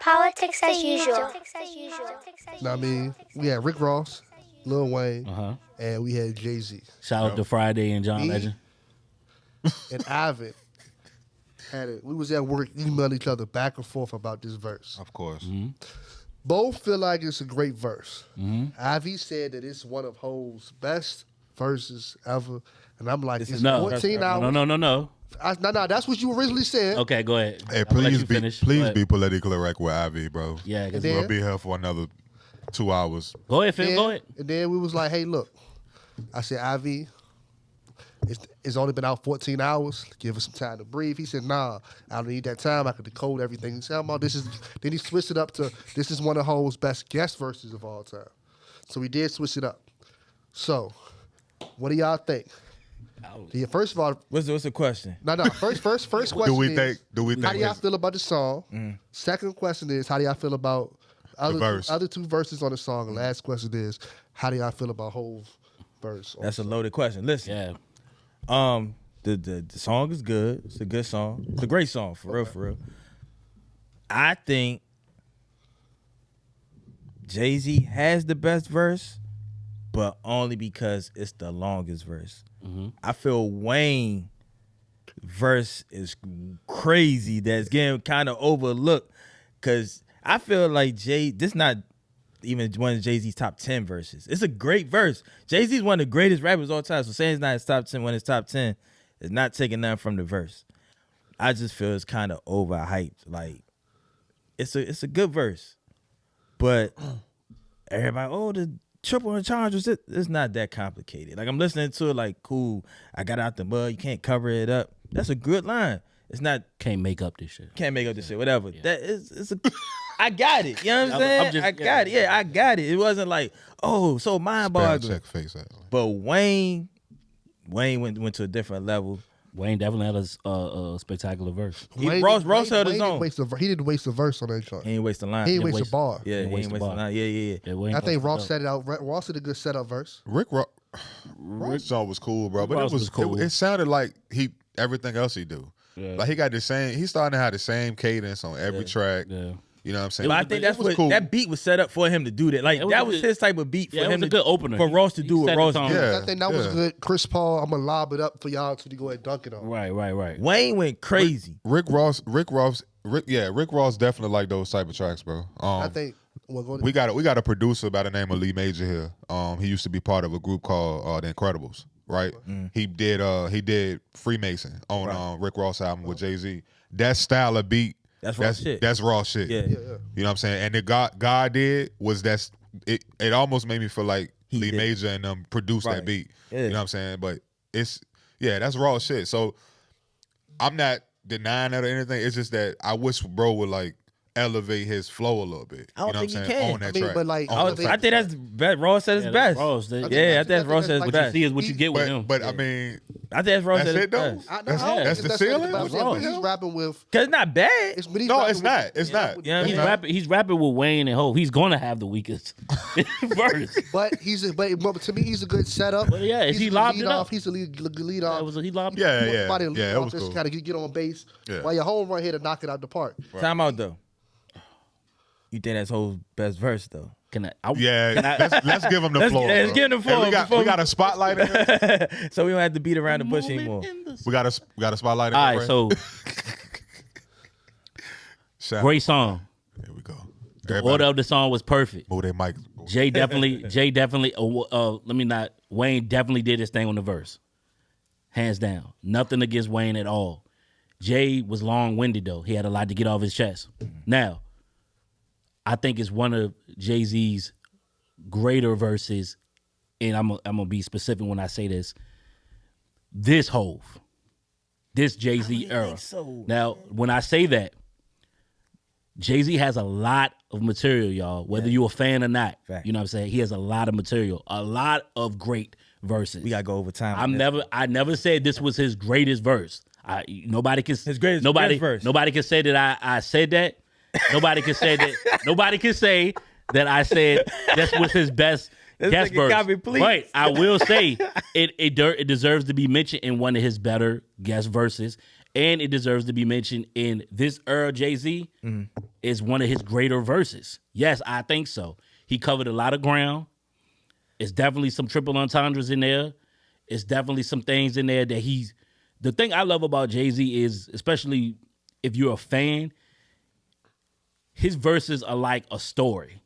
Politics as usual. Know what I mean, we had Rick Ross, Lil Wayne, and we had Jay-Z. Shout out to Friday and John Me? Legend. And Ivan had it. We was at work emailing each other back and forth about this verse. Of course. Both feel like it's a great verse. Ivy said that it's one of Ho's best verses ever, and I'm like, it's No, 14 hours. no. No, that's what you originally said. Okay, go ahead. Hey, I'm gonna let please you be finish. Go ahead. politically correct with Ivy, bro. Yeah, 'cause- then- We'll be here for another 2 hours. Go ahead, Phil. And, Go ahead. and then we was like, hey, look. I said, Ivy, it's only been out 14 hours. Give us some time to breathe. He said, nah, I don't need that time. I could decode everything. He said, then he switched it up to, this is one of Ho's best guest verses of all time. So we did switch it up. So, what do y'all think? Yeah, first of all, What's the question? no. First question Do we is, think how do y'all his- feel about the song? Second question is, how do y'all feel about verse. other two verses on the song? And last question is, how do y'all feel about Ho's verse? That's a loaded question. Listen, Yeah. the song is good. It's a good song. It's a great song, for real, for real. I think Jay-Z has the best verse, but only because it's the longest verse. I feel Wayne verse is crazy. That's getting kind of overlooked because I feel like this not even one of Jay-Z's top 10 verses. It's a great verse. Jay-Z's one of the greatest rappers of all time. So saying it's not his top 10 when it's top 10 is not taking nothing from the verse. I just feel it's kind of overhyped. Like it's a good verse, but everybody, the triple and charges, it's not that complicated. Like I'm listening to it, like cool. I got out the mud. You can't cover it up. That's a good line. It's not Can't make up this shit. can't make up this shit. Whatever. That is it's a. I got it. You know what I'm saying? I got it. Yeah, I got it. It wasn't like so mind Spell boggling. check face out. But Wayne went to a different level. Wayne definitely had a spectacular verse. Ross held his own. He didn't waste a verse on that joint. He ain't waste a line. He ain't didn't waste a waste- bar. Yeah, he ain't waste a line. Yeah. Yeah, Wayne I think fucked Ross up. set it out. Ross did a good setup verse. Ross song was cool, bro, but Ross it was was cool. It sounded like everything else he do. Yeah. Like he got the same. He started to have the same cadence on every track. Yeah. You know what I'm saying? But I think that's was what cool. that beat was set up for him to do that. Like It was that a was good- his type of beat for Yeah, it him was a to good opener. for Ross to He do what set the Ross tone. did. Yeah. I think that was good. Chris Paul, I'm gonna lob it up for y'all to go ahead and dunk it on. Right. Wayne went crazy. Rick Ross definitely like those type of tracks, bro. I think go we got a producer by the name of Lee Major here. He used to be part of a group called The Incredibles, right? He did Freemason on Rick Ross album with Jay-Z. That style of beat, That's raw shit. That's raw shit. Yeah. You know what I'm saying? And the God did was it almost made me feel like Lee did. Major and them produced that Right. beat. Yeah. You know what I'm saying? But that's raw shit. So I'm not denying that or anything. It's just that I wish bro would like elevate his flow a little bit. I don't you know think what I'm he saying? can. On that I mean, track. but, like, On I the don't track. I think that's Ross at his Yeah, best. Ross, they- Yeah, I I think think Ross at his that's best. See is what you get with him. But I mean, I think that's Ross that's at his it though. best. That's the ceiling. But Ross. he's rapping with. Cause it's not bad. But he's No, rapping it's with- not. It's not. Yeah, He's not. rapping with Wayne and Hov. He's gonna have the weakest verse. But but to me, he's a good setup. But yeah, he's he a lobbed lead it off. up. He's a lead off. He lobbed. Yeah. Somebody to lead Yeah, it off, was just cool. kind of get on base. Yeah. While your home run here to knock it out the park. Time out though. You think that's whole best verse though? Can I? Yeah, let's give him the Let's- floor. let's bro. give him the floor Hey, before we got a spotlight in here. So we don't have to beat around the bush anymore. We got a spotlight in All here. right, so Shout- great song. Here we go. The Everybody order of the song was perfect. move their mic. Jay definitely. Wayne definitely did his thing on the verse, hands down. Nothing against Wayne at all. Jay was long-winded though. He had a lot to get off his chest. Now, I think it's one of Jay-Z's greater verses, and I'm gonna be specific when I say this. This Jay-Z era. think so, Now, when I say that, Jay-Z has a lot of material, y'all, whether you're a fan or not. Fact. You know what I'm saying? He has a lot of material, a lot of great verses. We gotta go over time. on this. I never said this was his greatest verse. Nobody can His greatest verse. Nobody can say that I said that. Nobody can say that. Nobody can say that I said this was his best This guest nigga verse. got me, please. Right. I will say it deserves to be mentioned in one of his better guest verses. And it deserves to be mentioned in this era, Jay-Z is one of his greater verses. Yes, I think so. He covered a lot of ground. It's definitely some triple entendres in there. It's definitely some things in there that he's... The thing I love about Jay-Z is, especially if you're a fan, his verses are like a story.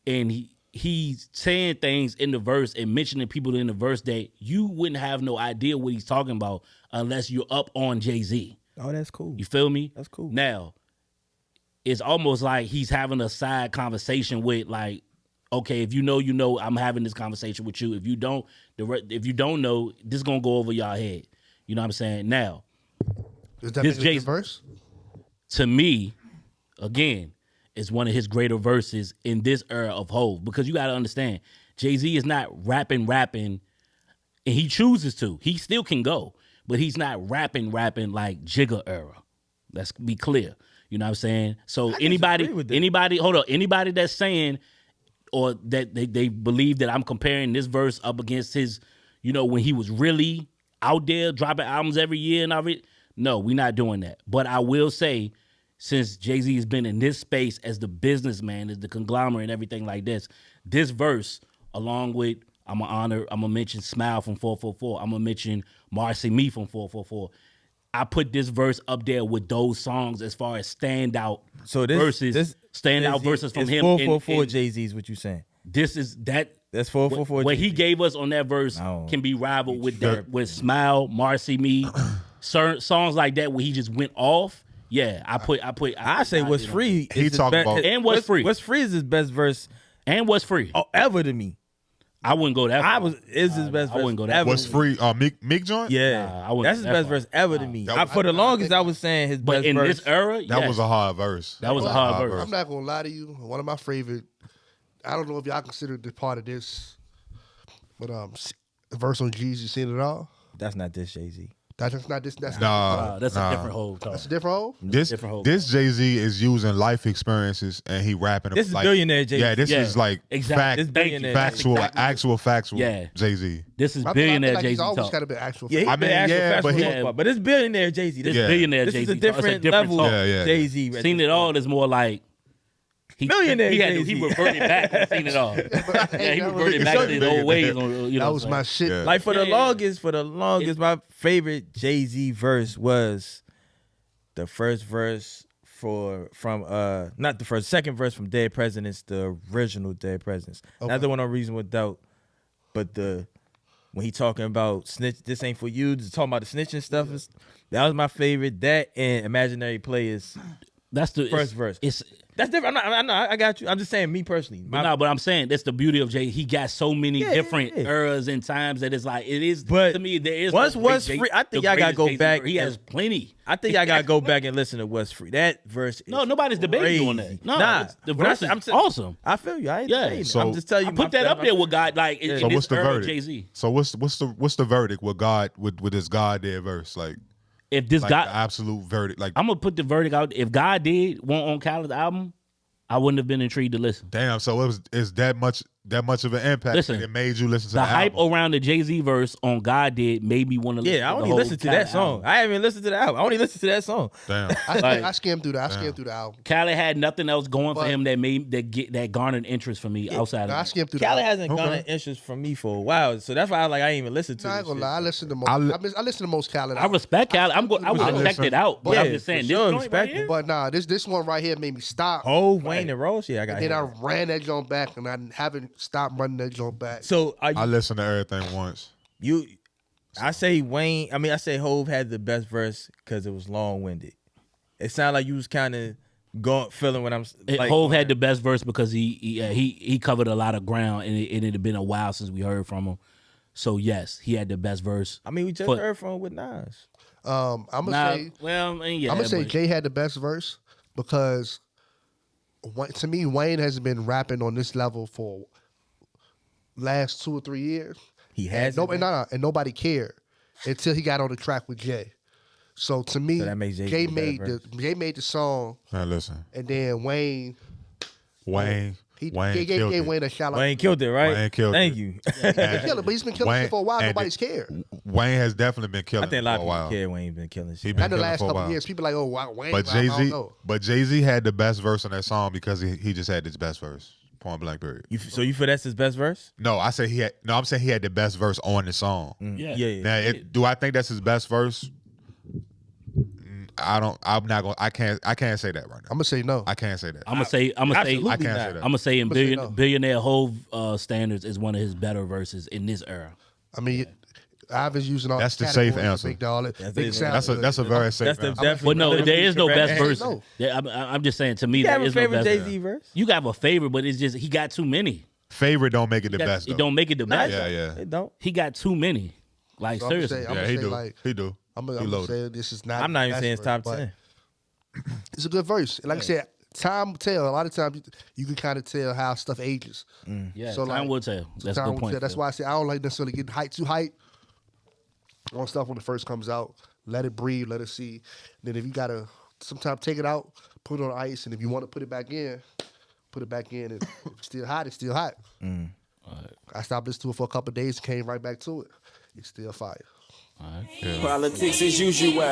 And he's saying things in the verse and mentioning people in the verse that you wouldn't have no idea what he's talking about unless you're up on Jay-Z. Oh, that's cool. You feel me? That's cool. Now, it's almost like he's having a side conversation with, like, okay, if you know, you know, I'm having this conversation with you. If you don't, if you don't know, this is gonna go over y'all head. You know what I'm saying? Now, Is that This a Jay- good verse? to me, again, is one of his greater verses in this era of Hov. Because you gotta understand, Jay-Z is not rapping, and he chooses to. He still can go, but he's not rapping like Jigga era. Let's be clear. You know what I'm saying? So anybody that's saying or that they believe that I'm comparing this verse up against his, you know, when he was really out there dropping albums every year and everything. No, we're not doing that. But I will say, since Jay-Z has been in this space as the businessman, as the conglomerate and everything like this verse, along with, I'm gonna mention Smile from 444. I'm gonna mention Marcy Me from 444. I put this verse up there with those songs as far as standout verses from him. 444 Jay-Z's what you saying? This is that. That's 444. What he gave us on that verse can be rivaled with that, with Smile, Marcy Me, certain songs like that where he just went off. Yeah, I say What's Free. He talk about and What's Free. What's Free is his best verse and What's Free ever to me. I wouldn't go that far. Is his best verse. I wouldn't go that ever. What's Free? Meek joint? Yeah, Nah, I wouldn't that's go his that best far. verse ever to me. That- For the longest, I was saying his But best in verse. this era, That yes. was a hard verse. That was a hard verse. I'm not gonna lie to you. One of my favorite. I don't know if y'all consider this part of this, but the verse on G's, you seen it all? That's not this Jay-Z. That's not this. That's That's a different whole talk. That's a different hole. This Different whole- Jay-Z is using life experiences and he rapping. This is like, billionaire Jay-Z. Yeah, this Yeah, is like exactly. This Thank you. billionaire. factual, factual Yeah. Jay-Z. This is I feel billionaire like he's Jay-Z always talk. got to be actual. Yeah, I mean, yeah, but he- but it's billionaire Jay-Z. This This, Yeah. billionaire this Jay-Z is a talk. It's different different level talk. Yeah. Jay-Z. Seen It All is more like Millionaire he Jay-Z. reverted back and Seen It All. Yeah, he that reverted back to his old ways. You know That was my shit. Yeah. Like for the Yeah. longest, my favorite Jay-Z verse was the first verse second verse from Dead Presidents, the original Dead Presidents. Okay. Not the one on Reasonable Doubt, but when he talking about snitch, this ain't for you. Just talking about the snitching stuff. That was my favorite. That and Imaginary Players. That's the First verse. It's That's different. I got you. I'm just saying, me personally. but I'm saying that's the beauty of Jay. He got so many Yeah, different yeah. eras and times that it's like it is. But to me, there is once no great What's Jay- Free- I think the y'all gotta greatest go Jay-Z back verse. He has and- plenty. I think y'all gotta go back and listen to What's Free. That verse. No, is nobody's debating on that. crazy. No, nah. it's- the When I verse say- is saying- awesome. I feel you. I ain't Yeah. saying it. So- I'm just telling you. I put that up there with God, like in So this what's the era of verdict? Jay-Z. So what's the verdict with God with this God there verse? Like If this the God, absolute verdict. Like I'm gonna put the verdict out. If God did want on Khaled's album, I wouldn't have been intrigued to listen. damn, so is that much of an impact Listen, that it made you listen to The the hype album? around the Jay-Z verse on God did made me want to listen. Yeah, I to the only whole listened to that Khaled song. album. I haven't even listened to the album. I only listened to that song. Damn. I skimmed through that. I skimmed through the album. Khaled had nothing else going for But- him that garnered interest from me outside No, I of it. skimmed through the Khaled album. hasn't gotten interest from me for a while, so that's why I ain't even listened to No, I this ain't gonna shit. lie. I listen to most. I I listen to most Khaled. I respect Khaled. I would have listen. checked it out, but I'm Yeah, just saying for this sure, joint respect right here. But nah, this one right here made me stop. Hov, Wayne, and Ross. Yeah, I got Then I him. ran that joint back, and I haven't stopped running that joint back. So are I you, listened to everything once. I say Hov had the best verse because it was long winded. It sounded like you was kind of feeling what I'm like. Hov had the best verse because he covered a lot of ground, and it had been a while since we heard from him. So yes, he had the best verse. I mean, we just But- heard from with Nas. I'm gonna Nah, say well, I mean, yeah, I'm gonna say but- Jay had the best verse because to me Wayne has been rapping on this level for last 2 or 3 years. He has and nobody cared until he got on the track with Jay. So to me, So that makes Jay Jay the made better Jay made the song, Man, listen. and then Wayne Wayne He killed gave it. Wayne a shout out. Wayne killed it, right? Wayne killed Thank it. you. He's been killing, but he's been killing Wayne- shit for a while. and Nobody's cared. Wayne has definitely been I killing think a it lot for of a people while. care Wayne been killing He shit. been Not the killing last for a couple while. years. People like, oh, wow, Wayne. But I don't know. Jay Z had the best verse on that song because he just had his best verse. Point blank period. So you feel that's his best verse? No, I said he had. No, I'm saying he had the best verse on the song. Yeah. Yeah. Now, do I think that's his best verse? I don't. I'm not going. I can't say that right now. I'm gonna say no. I can't say that. I'm gonna say. Absolutely I can't not. say that. I'm gonna say in I'ma say no. billionaire Hove standards is one of his better verses in this era. I mean, Ivan's using all That's the the safe categories, answer. Big dollar, That's big it. sound. That's a very safe That's the answer. definitely. But no, there is no best verse. No. Yeah, I'm just saying. To me, You there have a is no favorite best. Jay Z verse? You got a favorite, but it's just he got too many. Favorite don't make it the He got- best. It Though. don't make it the Nah, best. Yeah, yeah. It don't. He got too many. Like So I'm gonna seriously. say- I'm Yeah, gonna he say, do. like, He do. I'm He gonna loaded. say this is not. I'm not the even best saying it's verse, top but 10. It's a good verse. And like I said, time will tell. A lot of times you can kind of tell how stuff ages. Yeah, So, time like, will tell. That's a Time good will point. tell. That's Phil. why I say I don't like necessarily getting too hyped on stuff when it first comes out. Let it breathe. Let it see. Then if you gotta sometimes take it out, put it on ice, and if you want to put it back in, put it back in. And if it's still hot, it's still hot. I stopped listening to it for a couple of days, came right back to it. It's still fire. All right. Politics as usual.